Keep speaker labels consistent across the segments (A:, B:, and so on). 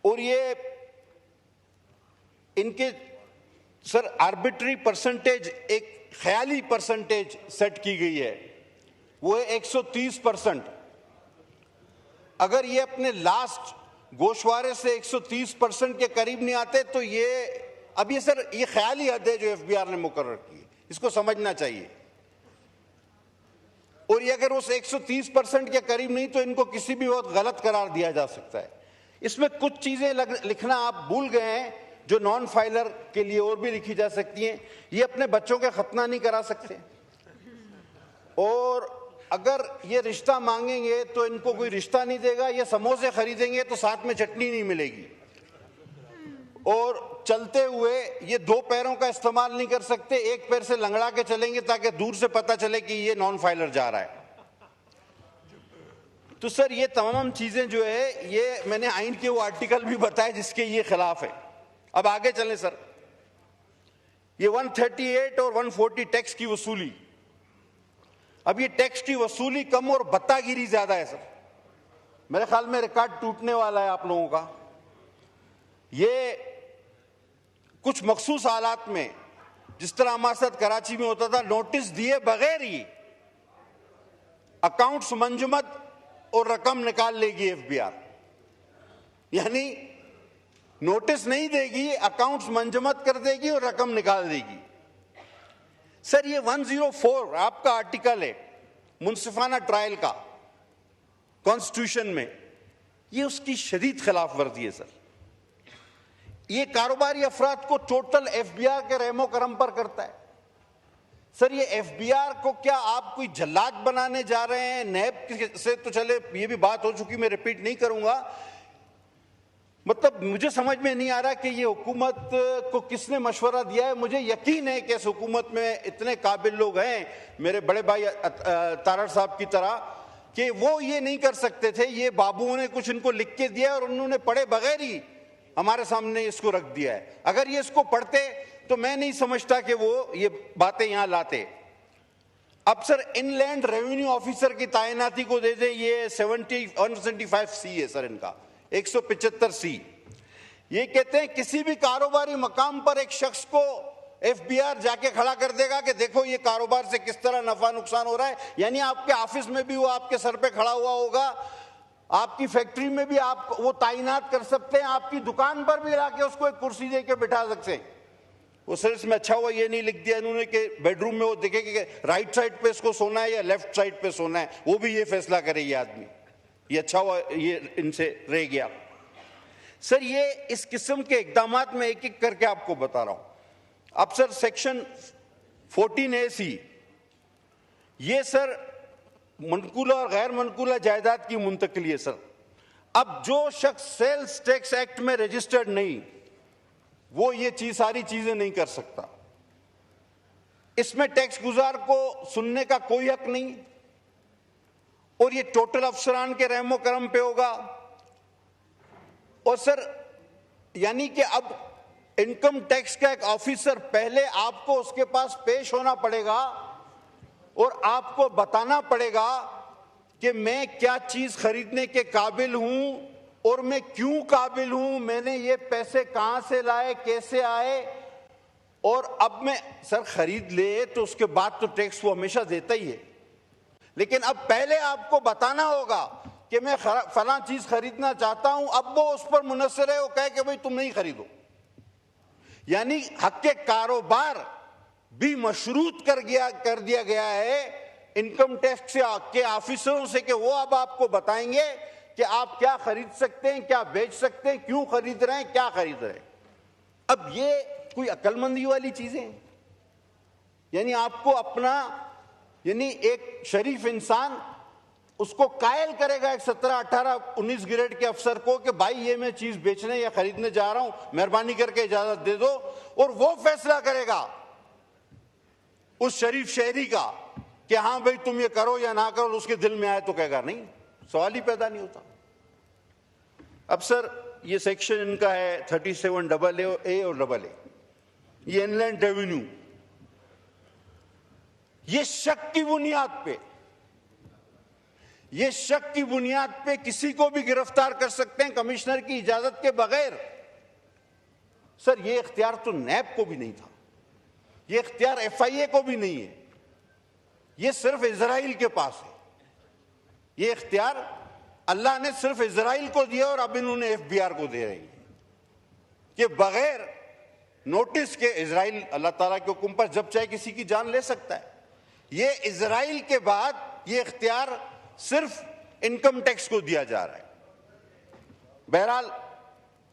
A: और ये इनके सर आर्बिट्री परसेंटेज, एक ख्याली परसेंटेज सेट की गई है, वो है 130%। अगर ये अपने लास्ट गोशवारे से 130% के करीब नहीं आते तो ये अब ये सर ये ख्याली हद है जो एफबीआर ने मुकर्रर की है, इसको समझना चाहिए। और ये अगर उस 130% के करीब नहीं तो इनको किसी भी वक्त गलत करार दिया जा सकता है। इसमें कुछ चीजें लिखना आप भूल गए हैं जो नॉन फाइलर के लिए और भी लिखी जा सकती हैं। ये अपने बच्चों के खतना नहीं करा सकते, और अगर ये रिश्ता मांगेंगे तो इनको कोई रिश्ता नहीं देगा, ये समोसे खरीदेंगे तो साथ में चटनी नहीं मिलेगी, और चलते हुए ये दो पैरों का इस्तेमाल नहीं कर सकते, एक पैर से लंगड़ा के चलेंगे ताकि दूर से पता चले कि ये नॉन फाइलर जा रहा है। तो सर ये तमाम चीजें जो है ये मैंने आइन के वो आर्टिकल भी बताए जिसके ये खिलाफ है। अब आगे चलें सर, ये 138 और 140 टैक्स की वसूली, अब ये टैक्स की वसूली कम और बत्तागिरी ज्यादा है सर। मेरे ख्याल में रिकॉर्ड टूटने वाला है आप लोगों का। ये कुछ मखसूस हालात में, जिस तरह हमारे साथ कराची में होता था, नोटिस दिए बगैर ही अकाउंट्स मंजमद और रकम निकाल लेगी एफबीआर, यानी नोटिस नहीं देगी, अकाउंट्स मंजमद कर देगी और रकम निकाल देगी। सर ये 104 आपका आर्टिकल है मुंसिफाना ट्रायल का कॉन्स्टिट्यूशन में, ये उसकी शदीद खिलाफ वर्जी है सर। ये कारोबारी अफराद को टोटल एफबीआर के रहमो करम पर करता है। सर ये एफबीआर को क्या आप कोई जल्लाद बनाने जा रहे हैं? नैब से तो चले ये भी बात हो चुकी, मैं रिपीट नहीं करूंगा। मतलब मुझे समझ में नहीं आ रहा कि ये हुकूमत को किसने मशवरा दिया है। मुझे यकीन है कि इस हुकूमत में इतने काबिल लोग हैं, मेरे बड़े भाई तारड़ साहब की तरह, कि वो ये नहीं कर सकते थे। ये बाबुओं ने कुछ इनको लिख के दिया और उन्होंने पढ़े बगैर ही हमारे सामने इसको रख दिया है। अगर ये इसको पढ़ते तो मैं नहीं समझता कि वो ये बातें यहां लाते। अब सर इनलैंड रेवेन्यू ऑफिसर की तैनाती को दे दें, ये 175 सी है सर, इनका 175 सी। ये कहते हैं किसी भी कारोबारी मकाम पर एक शख्स को एफबीआर जाके खड़ा कर देगा कि देखो ये कारोबार से किस तरह नफा नुकसान हो रहा है। यानी आपके ऑफिस में भी वो आपके सर पे खड़ा हुआ होगा, आपकी फैक्ट्री में भी आप वो तैनात कर सकते हैं, आपकी दुकान पर भी लाके उसको एक कुर्सी दे के बिठा सकते हैं। वो सर इसमें अच्छा हुआ ये नहीं लिख दिया इन्होंने कि बेडरूम में वो देखे कि राइट साइड पे इसको सोना है या लेफ्ट साइड पे सोना है, वो भी ये फैसला करे ये आदमी। ये अच्छा हुआ ये इनसे रह गया। सर ये इस किस्म के इकदामात में एक एक करके आपको बता रहा हूं। अब सर सेक्शन 14A(c), ये सर मनकूला और गैर मनकूला जायदाद की मुंतकली है सर। अब जो शख्स सेल्स टैक्स एक्ट में रजिस्टर्ड नहीं, वो ये सारी चीजें नहीं कर सकता। इसमें टैक्स गुजार को सुनने का कोई हक नहीं, और ये टोटल अफसरान के रहमो करम पे होगा। और सर यानी कि अब इनकम टैक्स का एक ऑफिसर, पहले आपको उसके पास पेश होना पड़ेगा और आपको बताना पड़ेगा कि मैं क्या चीज खरीदने के काबिल हूं और मैं क्यों काबिल हूं, मैंने ये पैसे कहां से लाए, कैसे आए। और अब मैं सर खरीद ले तो उसके बाद तो टैक्स वो हमेशा देता ही है, लेकिन अब पहले आपको बताना होगा कि मैं फलां चीज खरीदना चाहता हूं। अब वो उस पर मुनस्सर है, वो कहे कि भाई तुम नहीं खरीदो। यानी हक के कारोबार भी मशरूत कर दिया गया है इनकम टैक्स के ऑफिसरों से कि वो अब आपको बताएंगे कि आप क्या खरीद सकते हैं, क्या बेच सकते हैं, क्यों खरीद रहे हैं, क्या खरीद रहे हैं। अब ये कोई अक्लमंदी वाली चीजें हैं? यानी आपको अपना, यानी एक शरीफ इंसान उसको कायल करेगा एक 17, 18, 19 ग्रेड के अफसर को कि भाई ये मैं चीज बेचने या खरीदने जा रहा हूं, मेहरबानी करके इजाजत दे दो, और वो फैसला करेगा उस शरीफ शहरी का कि हाँ भाई तुम ये करो या ना करो। उसके दिल में आए तो कहेगा नहीं, सवाल ही पैदा नहीं होता। अब सर ये सेक्शन इनका है 37AA और AA, ये इनलैंड रेवेन्यू, ये शक की बुनियाद पे ये शक की बुनियाद पे किसी को भी गिरफ्तार कर सकते हैं कमिश्नर की इजाजत के बगैर। सर, ये इख्तियार तो नैब को भी नहीं था, ये इख्तियार FIA को भी नहीं है, ये सिर्फ इजराइल के पास है। ये इख्तियार अल्लाह ने सिर्फ इजराइल को दिया और अब इन्होंने FBR को दे रही है कि बगैर नोटिस के इजराइल अल्लाह ताला के हुक्म पर जब चाहे किसी की जान ले सकता है। ये इजराइल के बाद ये इख्तियार सिर्फ इनकम टैक्स को दिया जा रहा है। बहरहाल,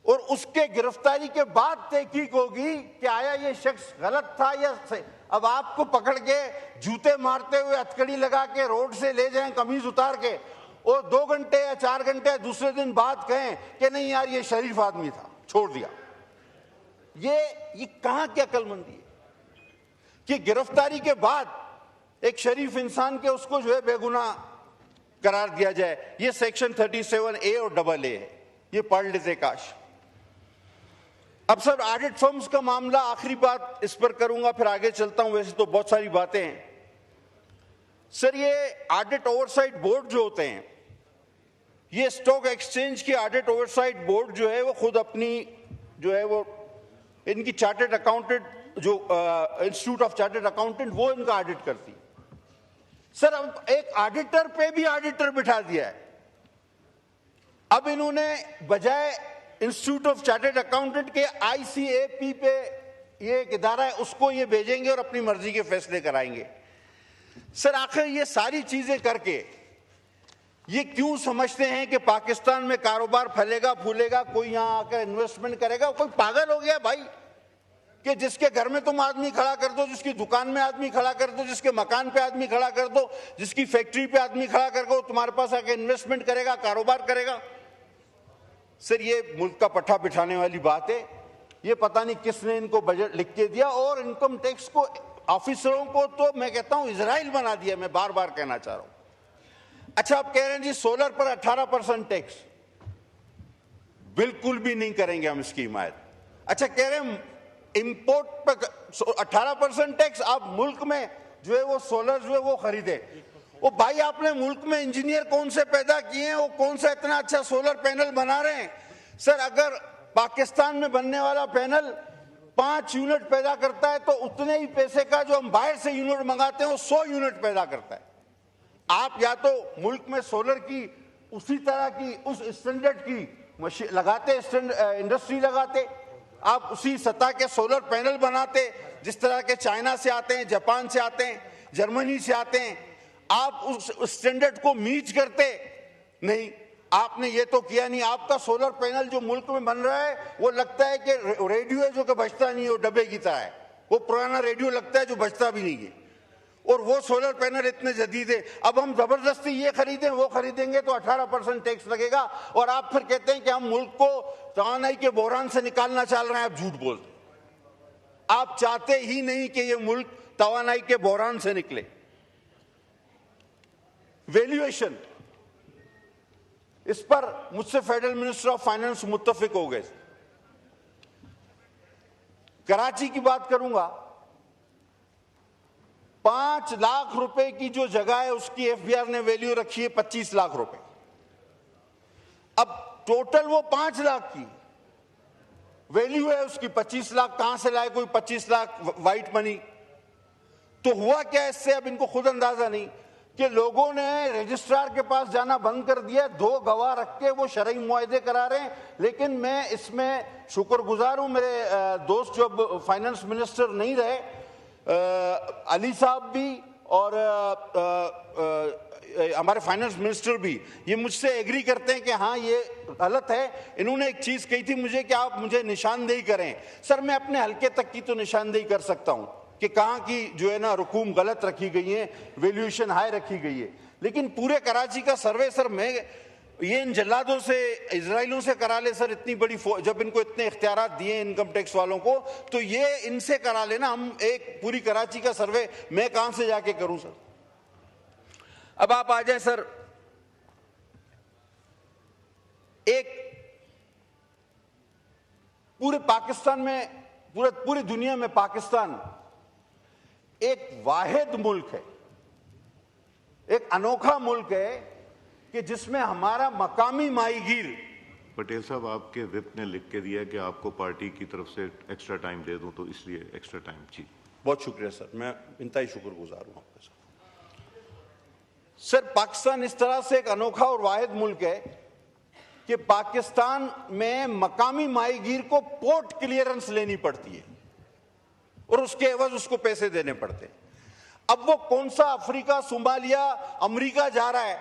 A: और उसके गिरफ्तारी के बाद तहकीक होगी कि आया ये शख्स गलत था या सही। अब आपको पकड़ के जूते मारते हुए हथकड़ी लगा के रोड से ले जाएं कमीज उतार के और 2 घंटे या 4 घंटे दूसरे दिन बाद कहें कि नहीं यार ये शरीफ आदमी था, छोड़ दिया। ये कहां की अक्लमंदी है कि गिरफ्तारी के बाद एक शरीफ इंसान के उसको जो है बेगुनाह करार दिया जाए। ये सेक्शन 37A और AA है, ये पढ़ लेते काश। अब सर, ऑडिट फर्म्स का मामला, आखिरी बात इस पर करूंगा फिर आगे चलता हूं, वैसे तो बहुत सारी बातें हैं। सर, ये ऑडिट ओवरसाइट बोर्ड जो होते हैं, ये स्टॉक एक्सचेंज की ऑडिट ओवरसाइट बोर्ड जो है वो खुद अपनी जो है वो इनकी चार्टर्ड अकाउंटेंट जो इंस्टीट्यूट ऑफ चार्टर्ड अकाउंटेंट वो इनका ऑडिट करती। सर, अब एक ऑडिटर पे भी ऑडिटर बिठा दिया है। अब इन्होंने बजाय इंस्टीट्यूट ऑफ चार्टर्ड अकाउंटेंट के ICAP पे ये एक इदारा है उसको ये भेजेंगे और अपनी मर्जी के फैसले कराएंगे। सर, आखिर ये सारी चीजें करके ये क्यों समझते हैं कि पाकिस्तान में कारोबार फैलेगा फूलेगा, कोई यहां आकर इन्वेस्टमेंट करेगा? कोई पागल हो गया भाई कि जिसके घर में तुम आदमी खड़ा कर दो, जिसकी दुकान में आदमी खड़ा कर दो, जिसके मकान पे आदमी खड़ा कर दो, जिसकी फैक्ट्री पे आदमी खड़ा कर दो, तुम्हारे पास आके इन्वेस्टमेंट करेगा, कारोबार करेगा। सर, ये मुल्क का पट्टा बिठाने वाली बात है। ये पता नहीं किसने इनको बजट लिख के दिया और इनकम टैक्स को ऑफिसरों को तो मैं कहता हूं इजराइल बना दिया। मैं बार बार कहना चाह रहा हूं। अच्छा, आप कह रहे हैं जी सोलर पर 18% टैक्स, बिल्कुल भी नहीं करेंगे हम इसकी हिमायत। अच्छा, कह रहे हैं इंपोर्ट पर 18% टैक्स, आप मुल्क में जो है वो सोलर जो है वो खरीदे। वो भाई, आपने मुल्क में इंजीनियर कौन से पैदा किए हैं, वो कौन सा इतना अच्छा सोलर पैनल बना रहे हैं? सर, अगर पाकिस्तान में बनने वाला पैनल 5 यूनिट पैदा करता है तो उतने ही पैसे का जो हम बाहर से यूनिट मंगाते हैं वो 100 यूनिट पैदा करता है। आप या तो मुल्क में सोलर की उसी तरह की उस स्टैंडर्ड की मशीन लगाते, इंडस्ट्री लगाते, आप उसी सतह के सोलर पैनल बनाते जिस तरह के चाइना से आते हैं, जापान से आते हैं, जर्मनी से आते हैं। आप उस स्टैंडर्ड को मीट करते नहीं, आपने ये तो किया नहीं। आपका सोलर पैनल जो मुल्क में बन रहा है वो लगता है कि रेडियो है जो कि बजता नहीं है, वो डब्बे की तरह है। वो पुराना रेडियो लगता है जो बजता भी नहीं है। और वो सोलर पैनल इतने जदीद है। अब हम जबरदस्ती ये खरीदें वो खरीदेंगे तो 18% टैक्स लगेगा और आप फिर कहते हैं कि हम मुल्क को तवानाई के बहरान से निकालना चाह रहे हैं। आप झूठ बोलते, आप चाहते ही नहीं कि ये मुल्क तवानाई के बहरान से निकले। वैल्यूएशन, इस पर मुझसे फेडरल मिनिस्टर ऑफ फाइनेंस मुत्तफिक हो गए। कराची की बात करूंगा, 5 लाख रुपए की जो जगह है उसकी FBR ने वैल्यू रखी है 25 लाख रुपए। अब टोटल वो 5 लाख की वैल्यू है, उसकी 25 लाख कहां से लाए कोई 25 लाख वाइट मनी? तो हुआ क्या इससे, अब इनको खुद अंदाजा नहीं कि लोगों ने रजिस्ट्रार के पास जाना बंद कर दिया। 2 गवाह रख के वो शरई मुआहदे करा रहे हैं। लेकिन मैं इसमें शुक्रगुजार हूं, मेरे दोस्त जो अब फाइनेंस मिनिस्टर नहीं रहे, अली साहब भी और हमारे फाइनेंस मिनिस्टर भी, ये मुझसे एग्री करते हैं कि हाँ ये गलत है। इन्होंने एक चीज कही थी मुझे कि आप मुझे निशानदेही करें। सर, मैं अपने हल्के तक की तो निशानदेही कर सकता हूं कि कहां की जो है ना रकूम गलत रखी गई है, वैल्यूएशन हाई रखी गई है। लेकिन पूरे कराची का सर्वे सर मैं ये इन जल्लादों से, इजराइलों से करा ले सर। इतनी बड़ी जब इनको इतने इख्तियारात दिए इनकम टैक्स वालों को, तो ये इनसे करा लेना। हम एक पूरी कराची का सर्वे मैं कहां से जाके करूं सर? अब आप आ जाए सर, एक पूरे पाकिस्तान में, पूरी दुनिया में पाकिस्तान एक वाहिद मुल्क है, एक अनोखा मुल्क है कि जिसमें हमारा मकामी माहीगीर।
B: पटेल साहब, आपके विप ने लिख के दिया कि आपको पार्टी की तरफ से एक्स्ट्रा टाइम दे दूं, तो इसलिए एक्स्ट्रा टाइम। जी
A: बहुत शुक्रिया सर, मैं इंतहाई शुक्रगुजार हूं आपके साथ। सर, पाकिस्तान इस तरह से एक अनोखा और वाहिद मुल्क है कि पाकिस्तान में मकामी माहीगीर को पोर्ट क्लियरेंस लेनी पड़ती है और उसके एवज उसको पैसे देने पड़ते हैं। अब वो कौन सा अफ्रीका, सोमालिया, अमेरिका जा रहा है,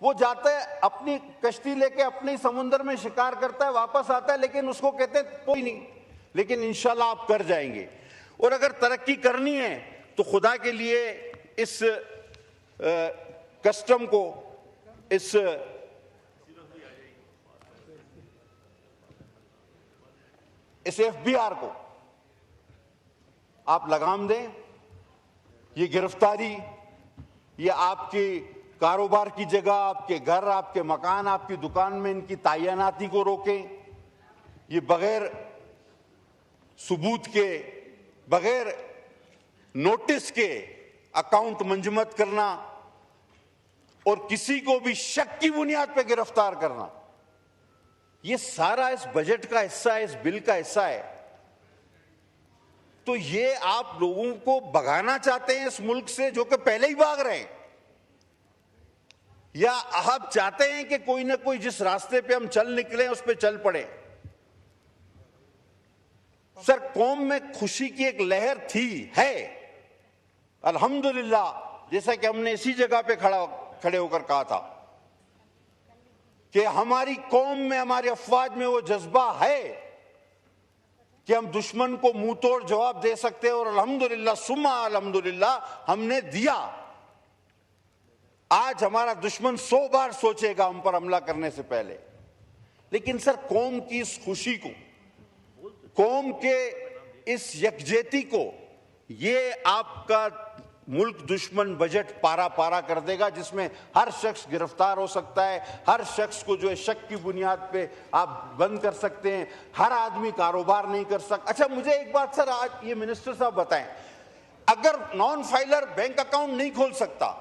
A: वो जाता है अपनी कश्ती लेके अपने समुद्र में शिकार करता है, वापस आता है, लेकिन उसको कहते हैं कोई नहीं, लेकिन इंशाल्लाह आप कर जाएंगे। और अगर तरक्की करनी है तो खुदा के लिए इस कस्टम को, इस एफबीआर को आप लगाम दें। ये गिरफ्तारी, ये आपकी कारोबार की जगह, आपके घर, आपके मकान, आपकी दुकान में इनकी तैनाती को रोकें। ये बगैर सबूत के, बगैर नोटिस के अकाउंट मंजमद करना और किसी को भी शक की बुनियाद पर गिरफ्तार करना, ये सारा इस बजट का हिस्सा है, इस बिल का हिस्सा है। तो ये आप लोगों को भगाना चाहते हैं इस मुल्क से, जो कि पहले ही भाग रहे हैं, या आप चाहते हैं कि कोई ना कोई जिस रास्ते पे हम चल निकले उस पे चल पड़े। सर, कौम में खुशी की एक लहर थी, है, अल्हम्दुलिल्लाह, जैसा कि हमने इसी जगह पे खड़े होकर कहा था कि हमारी कौम में, हमारी अफवाज में वो जज्बा है कि हम दुश्मन को मुंह तोड़ जवाब दे सकते हैं, और अल्हम्दुलिल्लाह सुम्मा अल्हम्दुलिल्लाह हमने दिया। आज हमारा दुश्मन 100 बार सोचेगा हम पर हमला करने से पहले। लेकिन सर, कौम की इस खुशी को, कौम के इस यकजहती को, ये आपका मुल्क दुश्मन बजट पारा पारा कर देगा, जिसमें हर शख्स गिरफ्तार हो सकता है, हर शख्स को जो है शक की बुनियाद पे आप बंद कर सकते हैं, हर आदमी कारोबार नहीं कर सकता। अच्छा, मुझे एक बात सर, आज ये मिनिस्टर साहब बताएं, अगर नॉन फाइलर बैंक अकाउंट नहीं खोल सकता,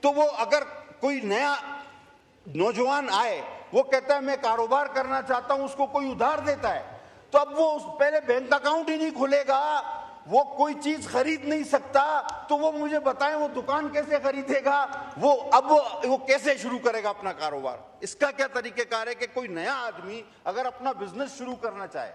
A: तो वो अगर कोई नया नौजवान आए, वो कहता है मैं कारोबार करना चाहता हूं, उसको कोई उधार देता है, तो अब वो पहले बैंक अकाउंट ही नहीं खुलेगा, वो कोई चीज खरीद नहीं सकता, तो वो मुझे बताएं वो दुकान कैसे खरीदेगा, वो कैसे शुरू करेगा अपना कारोबार। इसका क्या तरीकेकार है कि कोई नया आदमी अगर अपना बिजनेस शुरू करना चाहे,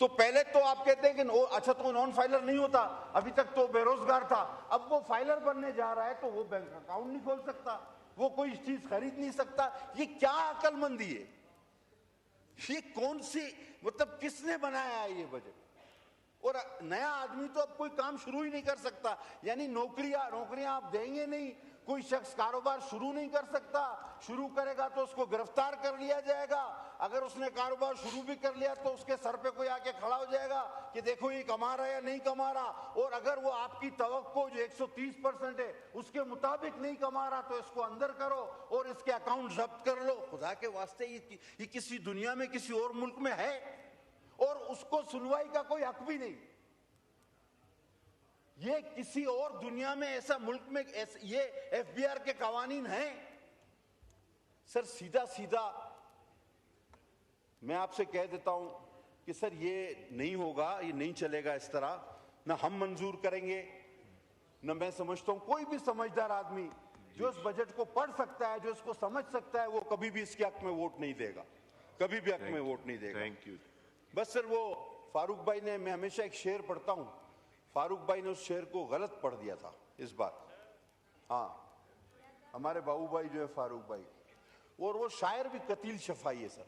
A: तो पहले तो आप कहते हैं कि अच्छा तो नॉन फाइलर नहीं होता, अभी तक तो बेरोजगार था, अब वो फाइलर बनने जा रहा है तो वो बैंक अकाउंट नहीं खोल सकता, वो कोई चीज खरीद नहीं सकता। ये क्या अकलमंदी है? ये कौन सी, मतलब किसने बनाया है ये बजट? और नया आदमी तो अब कोई काम शुरू ही नहीं कर सकता, यानी नौकरियां आप देंगे नहीं, कोई शख्स कारोबार शुरू नहीं कर सकता, शुरू करेगा तो उसको गिरफ्तार कर लिया जाएगा, अगर उसने कारोबार शुरू भी कर लिया तो उसके सर पे कोई आके खड़ा हो जाएगा कि देखो ये कमा रहा है या नहीं कमा रहा, और अगर वो आपकी तवक्को जो 130% है उसके मुताबिक नहीं कमा रहा तो इसको अंदर करो और इसके अकाउंट जब्त कर लो। खुदा के वास्ते ये किसी दुनिया में किसी और मुल्क में है? और उसको सुनवाई का कोई हक भी नहीं। ये किसी और दुनिया में, ऐसा मुल्क में ये एफबीआर के कानून हैं? सर, सीधा सीधा मैं आपसे कह देता हूं कि सर ये नहीं होगा, ये नहीं चलेगा इस तरह, ना हम मंजूर करेंगे, ना मैं समझता हूं कोई भी समझदार आदमी जो इस बजट को पढ़ सकता है, जो इसको समझ सकता है, वो कभी भी इसके हक में वोट नहीं देगा, कभी भी हक में वोट नहीं देगा।
B: Thank you.
A: बस सर, वो फारूक भाई ने, मैं हमेशा एक शेर पढ़ता हूं, फारूक भाई ने उस शेर को गलत पढ़ दिया था इस बार। हाँ, हमारे बाबू भाई जो है फारूक भाई, और वो शायर भी कतील शफाई है सर।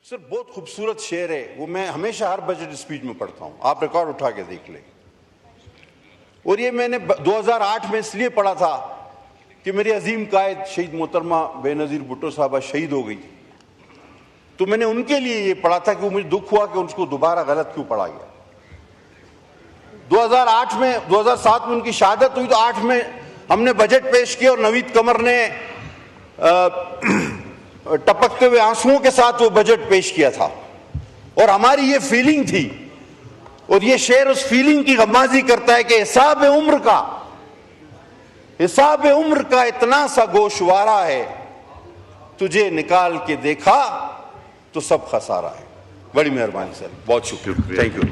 A: सर बहुत खूबसूरत शेर है वो, मैं हमेशा हर बजट स्पीच में पढ़ता हूं, आप रिकॉर्ड उठा के देख लें। और ये मैंने 2008 में इसलिए पढ़ा था कि मेरी अजीम कायद शहीद मोहतरमा बेनजीर भुट्टो साहबा शहीद हो गई, तो मैंने उनके लिए ये पढ़ा था कि मुझे दुख हुआ कि उसको दोबारा गलत क्यों पढ़ा गया। 2008 में, 2007 में उनकी शहादत हुई, तो 8 में हमने बजट पेश किया और नवीद कमर ने टपकते हुए आंसुओं के साथ वो बजट पेश किया था, और हमारी ये फीलिंग थी, और ये शेर उस फीलिंग की गमाजी करता है कि हिसाब उम्र का हिसाब उम्र का इतना सा गोशवारा है, तुझे निकाल के देखा तो सब खसारा है। बड़ी मेहरबानी सर, बहुत शुक्रिया, थैंक यू।